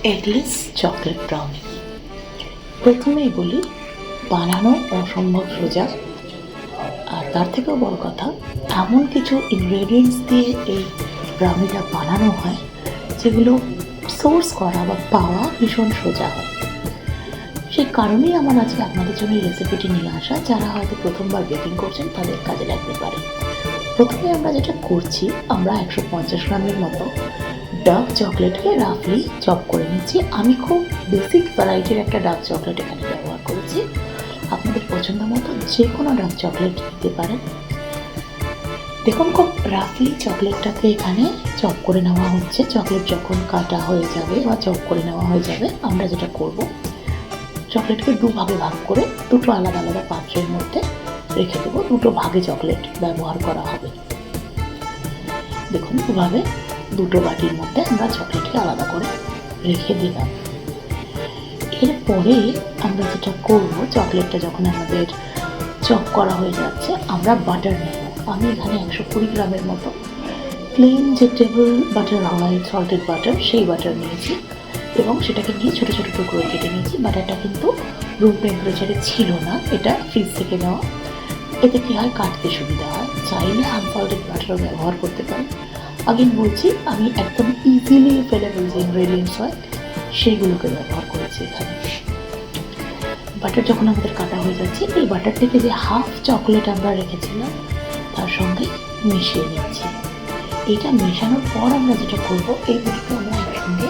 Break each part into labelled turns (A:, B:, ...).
A: Eggless chocolate brownie. প্রথমেই বলি, বানানো অসম্ভব সোজা। আর তার থেকেও বড় কথা, এমন কিছু ইনগ্রেডিয়েন্টস দিয়ে এই ব্রাউনিটা বানানো হয় যেগুলো সোর্স করা বা পাওয়া ভীষণ সোজা হয়। সেই কারণেই আমার আজকে আপনাদের জন্য এই রেসিপিটি নিয়ে আসা। যারা হয়তো প্রথমবার বেকিং করছেন তাদের কাজে লাগতে পারে। প্রথমে আমরা যেটা করছি, আমরা 150 গ্রামের মতো ডার্ক চকলেটকে রাফলি চপ করে নিচ্ছি। আমি খুব বেসিক ভ্যারাইটির একটা ডার্ক চকলেট এখানে ব্যবহার করেছি। আপনাদের পছন্দ মতো যে কোনো ডার্ক চকলেট দিতে পারেন। দেখুন, খুব রাফলি চকলেটটাকে এখানে চপ করে নেওয়া হচ্ছে। চকলেট যখন কাটা হয়ে যাবে বা চপ করে নেওয়া হয়ে যাবে, আমরা যেটা করব, চকলেটকে দুভাগে ভাগ করে দুটো আলাদা আলাদা পাত্রের মধ্যে রেখে দেবো। দুটো ভাগে চকলেট ব্যবহার করা হবে। দেখুন, দুভাবে দুটো বাটির মধ্যে আমরা চকলেটকে আলাদা করে রেখে দিলাম। এরপরে আমরা যেটা করব, চকলেটটা যখন আমাদের চপ করা হয়ে যাচ্ছে, আমরা বাটার নেব। আমি এখানে 120 গ্রামের মতো প্লেন যে টেবিল বাটার হয়, সল্টেড বাটার, সেই বাটার নিয়েছি এবং সেটাকে নিয়ে ছোটো ছোটো টুকরো কেটে নিয়েছি। বাটারটা কিন্তু রুম টেম্পারেচারে ছিল না, এটা ফ্রিজ থেকে নেওয়া। এতে কী হয়, কাটতে সুবিধা হয়। চাইলে আনসল্টেড বাটারও ব্যবহার করতে পারেন। আগেই বলছি, আমি একদম ইজিলি অ্যাভেলেবল যে ইনগ্রেডিয়েন্টস হয় সেইগুলোকে ব্যবহার করেছি এখানে। বাটার যখন আমাদের কাটা হয়ে যাচ্ছে, এই বাটার থেকে যে হাফ চকলেট আমরা রেখেছিলাম তার সঙ্গে মিশিয়ে নিচ্ছি। এটা মেশানোর পর আমরা যেটা করবো, এই দুটোকে আমরা একসঙ্গে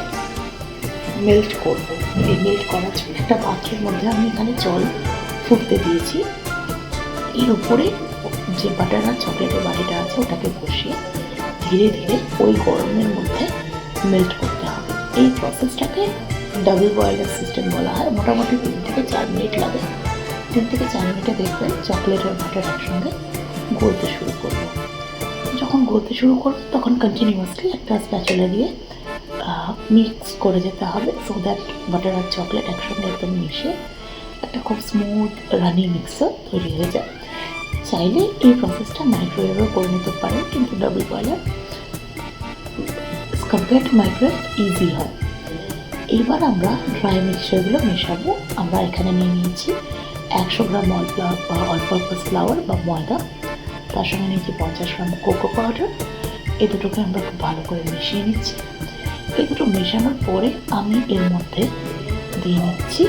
A: মেল্ট করব। এই মেল্ট করার জন্য একটা পাত্রের মধ্যে আমি এখানে জল ফুটতে দিয়েছি। এর উপরে যে বাটার আর চকলেটের বাটিটা আছে ওটাকে বসিয়ে ধীরে ধীরে ওই গরমের মধ্যে মেল্ট করতে হবে। এই প্রসেসটাকে ডাবল বয়েলার সিস্টেম বলা হয়। মোটামুটি 3 থেকে 4 মিনিট লাগে। 3 থেকে 4 মিনিটে দেখবেন চকলেট আর বাটার একসঙ্গে গলতে শুরু করবো। যখন গলতে শুরু করবো তখন কন্টিনিউয়াসলি একটা স্প্যাচুলা দিয়ে মিক্স করে যেতে হবে, সো দ্যাট বাটার আর চকলেট একসঙ্গে একদম মিশে একটা খুব স্মুথ রানি মিক্সার তৈরি হয়ে যায়। চাইলে এই প্রসেসটা মাইক্রোওয়েভও করে নিতে পারেন, কিন্তু double boiler compare to microwave easy হয়। এইবার আমরা ড্রাই মিক্সচারগুলো মেশাবো। আমরা এখানে নিয়ে নিয়েছি 100 গ্রাম অল পারপাস ফ্লাওয়ার বা ময়দা, তার সঙ্গে নিয়েছি 50 গ্রাম কোকো পাউডার। এই দুটোকে আমরা খুব ভালো করে মিশিয়ে নিচ্ছি। এই দুটো মেশানোর পরে আমি এর মধ্যে দিয়ে নিচ্ছি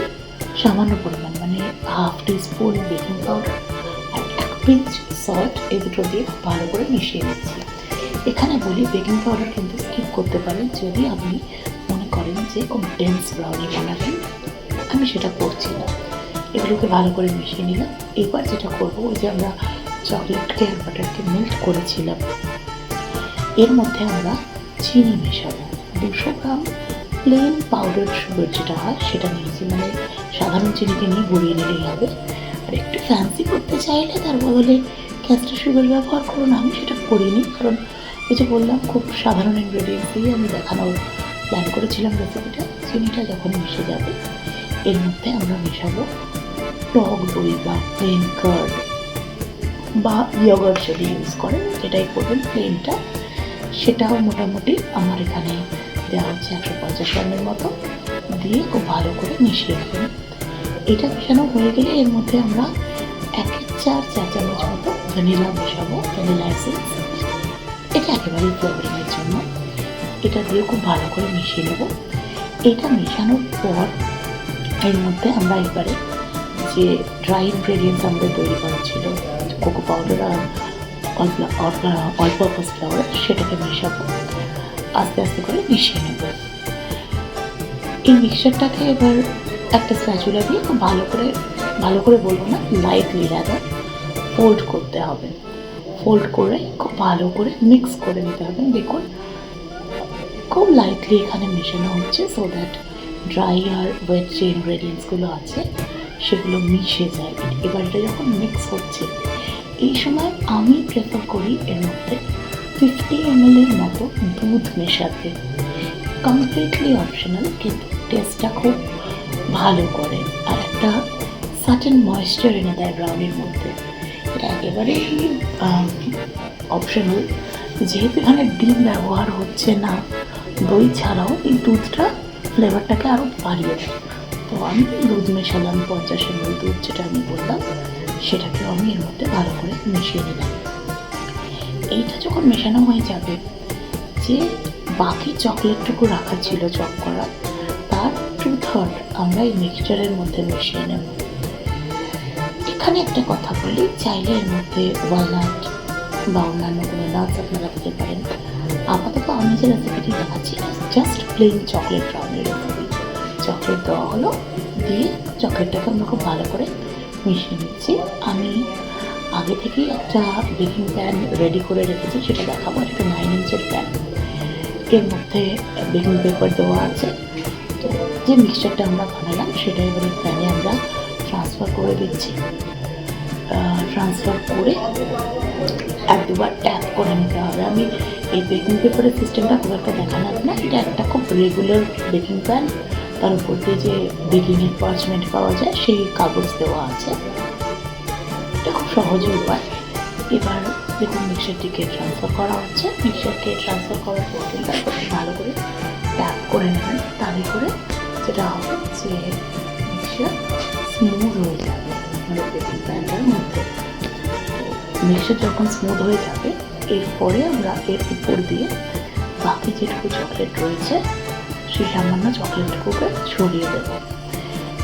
A: সামান্য পরিমাণ, মানে হাফ টিস্পুন বেকিং পাউডার আর 1 পিঞ্চ সল্ট। এই দুটো দিয়ে খুব ভালো করে মিশিয়ে নিচ্ছি। এখানে বলি, বেকিং পাউডার কিন্তু স্কিপ করতে পারেন যদি আপনি মনে করেন যে খুব ডেন্স ব্রাউনি বানাবেন। আমি সেটা করছি না। এগুলোকে ভালো করে মিশিয়ে নিলাম। এবার যেটা করবো, ওই যে আমরা চকলেটকে আর বাটারকে মেল্ট করেছিলাম, এর মধ্যে আমরা চিনি মেশাবো। 200 গ্রাম প্লেন পাউডার সুগার যেটা হয় সেটা নিয়েছি, মানে সাধারণ চিনিকে নিয়ে গুঁড়িয়ে নিলেই হবে। আর একটু ফ্যান্সি করতে চাইলে তার বদলে ক্যাস্টার সুগার ব্যবহার করুন। আমি সেটা করিনি, কারণ ওই যে বললাম, খুব সাধারণ ইনগ্রেডিয়েন্টস দিয়ে আমি দেখানোর প্ল্যান করেছিলাম রেসিপিটা। চিনিটা যখন মিশে যাবে, এর মধ্যে আমরা মেশাবো টক দই বা প্লেন কার্ড বা ইয়োগার্ট যদি ইউজ করেন, যেটাই করবেন প্লেনটা, সেটাও মোটামুটি আমার এখানে দেওয়া হচ্ছে 150 গ্রামের মতো, দিয়ে খুব ভালো করে মিশিয়ে নেবেন। এটা মেশানো হয়ে গেলে এর মধ্যে আমরা 1/4 চা চামচ মতো ভ্যানিলা মেশাবো, ভ্যানিলা এসেন্স। এটা একেবারেই ফ্লেভারিংয়ের জন্য। এটা দিয়ে খুব ভালো করে মিশিয়ে নেব। এটা মেশানোর পর এর মধ্যে আমরা এবারে যে ড্রাই ইনগ্রেডিয়েন্টস আমাদের তৈরি করা ছিল, কোকো পাউডার আর অল পারপাস ফ্লাওয়ার, সেটাকে মেশাবো। আস্তে আস্তে করে মিশিয়ে নেব। এই মিক্সচারটাকে এবার একটা স্প্যাচুলা দিয়ে খুব ভালো করে বলবো না, লাইটলি রাদার ফোল্ড করতে হবে। ফোল্ড করে খুব ভালো করে মিক্স করে নিতে হবে। দেখুন, খুব লাইটলি এখানে মেশানো হচ্ছে, সো দ্যাট ড্রাই আর ওয়েট যে ইনগ্রেডিয়েন্টসগুলো আছে সেগুলো মিশে যায়। এবার এটা যখন মিক্স হচ্ছে, এই সময় আমি প্রেফার করি এর মধ্যে 50 ml এর মতো দুধ মেশাতে। কমপ্লিটলি অপশনাল, কিন্তু টেস্টটা খুব ভালো করে আর একটা সার্টেন ময়েশ্চার এনে দেয় ব্রাউনির মধ্যে। এটা একেবারেই অপশনাল। যেহেতু এখানে ডিম ব্যবহার হচ্ছে না, দই ছাড়াও এই দুধটা ফ্লেভারটাকে আরও বাড়িয়ে দেয়। তো আমি দুধ মেশালাম 50 ml দুধ, যেটা আমি বললাম, সেটাকেও আমি এর মধ্যে ভালো করে মিশিয়ে নিলাম। এইটা যখন মেশানো হয়ে যাবে, যে বাকি চকলেটটুকু রাখা ছিল চক করা, তার 2/3 আমরা এই মিক্সচারের মধ্যে মিশিয়ে নেব। এখানে একটা কথা বলি, চাইলে এর মধ্যে ওয়ালনাট বা অন্যান্য কোনো নাটস আপনারা দিতে পারেন। আপাতত আমি যে রেসিপিটি দেখাচ্ছি জাস্ট প্লেন চকলেট ব্রাউনির রেসিপি। চকলেট দেওয়া হলো, দিয়ে চকলেটটাকে আমরা খুব ভালো করে মিশিয়ে নিচ্ছি। আমি আগে থেকেই একটা বেকিং প্যান রেডি করে রেখেছি, সেটা দেখাবো। একটা 9 ইঞ্চের প্যান, এর মধ্যে বেকিং পেপার দেওয়া আছে। তো যে মিক্সচারটা আমরা বানালাম সেটা এবারে প্যানে আমরা ট্রান্সফার করে দিচ্ছি। ট্রান্সফার করে এক দুবার ট্যাপ করে নিতে হবে। আমি এই বেকিং পেপারের সিস্টেমটা খুব একটা দেখালাম না, এটা একটা খুব রেগুলার বেকিং প্যান, তার উপর দিয়ে যে বেকিংয়ের পার্চমেন্ট পাওয়া যায় সেই কাগজ দেওয়া আছে। এটা খুব সহজ উপায়। এবার দেখুন মিক্সারটিকে ট্রান্সফার করা হচ্ছে। মিক্সারকে ট্রান্সফার করার পর কিন্তু তারপরে ভালো করে ট্যাপ করে নেবেন, তাহলে করে যেটা হবে যে মিক্সার স্মুথ হয়ে যাবে আমাদের বেকিং প্যানটার মধ্যে। মিক্সার যখন স্মুথ হয়ে যাবে, এরপরে আমরা এর উপর দিয়ে বাকি যেটুকু চকলেট রয়েছে সেই সামান্য চকলেটটুকুকে ছড়িয়ে দেব।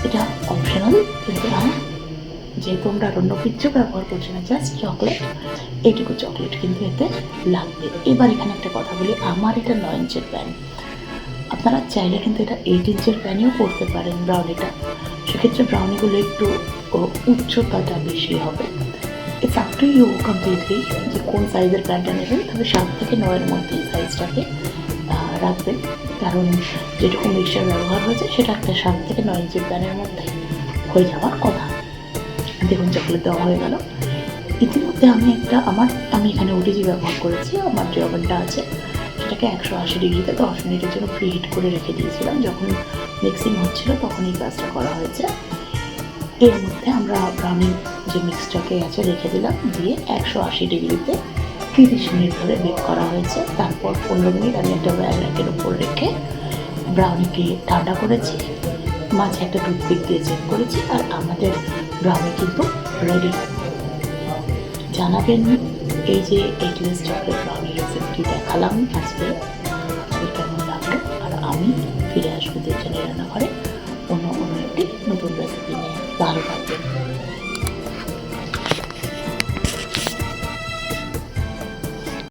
A: এটা অপশনাল, কিন্তু যেহেতু আমরা অন্য কিছু ব্যবহার করছি না, জাস্ট চকলেট, এইটুকু চকলেট কিন্তু এতে লাগবে। এবার এখানে একটা কথা বলি, আমার এটা 9 ইঞ্চের প্যান, আপনারা চাইলে কিন্তু এটা 8 ইঞ্চের প্যানেও করতে পারেন ব্রাউনিটা। সেক্ষেত্রে ব্রাউনিগুলো একটু উচ্চতাটা বেশি হবে। It's up to you completely যে কোন সাইজের প্যানটা নেবেন, তবে 7 থেকে 9-এর মধ্যে এই সাইজটাকে রাখবেন, কারণ যেটুকু মিক্সচার ব্যবহার হয়েছে সেটা একটা 7 থেকে 9 ইঞ্চের প্যানের মধ্যে হয়ে যাওয়ার কথা। দেখুন চকলেট দেওয়া হয়ে গেল। ইতিমধ্যে আমি এখানে ওটিজি ব্যবহার করেছি। আমার যে ওভেনটা আছে সেটাকে 180 ডিগ্রিতে 10 মিনিটের জন্য প্রি হিট করে রেখে দিয়েছিলাম। যখন মিক্সিং হচ্ছিল তখন এই কাজটা করা হয়েছে। এর মধ্যে আমরা ব্রাউনি যে মিক্সটাকে আছে রেখে দিলাম, দিয়ে 180 ডিগ্রিতে 30 মিনিট ধরে বেক করা হয়েছে। তারপর 15 মিনিট আমি একটা র্যাকের উপর রেখে ব্রাউনিকে ঠান্ডা করেছি, মাঝে একটা টুথপিক দিয়ে চেক করেছি, আর আমাদের ব্রাউনি কিন্তু রেডি। জানাবেন এই যে এগলেস চকলেট ব্রাউনি রেসিপিটি দেখালাম আজকে আপনাদের কেমন লাগলো, আর আমি ফিরে আসবো দেবযানী রান্নাঘরে অন্য একটি নতুন রেসিপি নিয়ে।